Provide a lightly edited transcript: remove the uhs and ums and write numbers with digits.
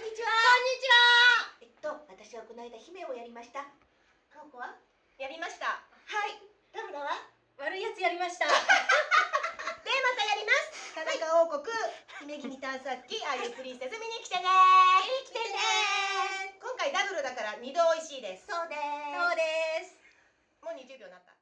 んにちは。私はこの間姫をやりました。かおこはやりました。はい。田村は悪いやつやりました。で、またやります。田中王国姫君探索機アイユプリンセス見に来てね来てね今回ダブルだから2度美味しいです。そうです。そうです。もう20秒になった。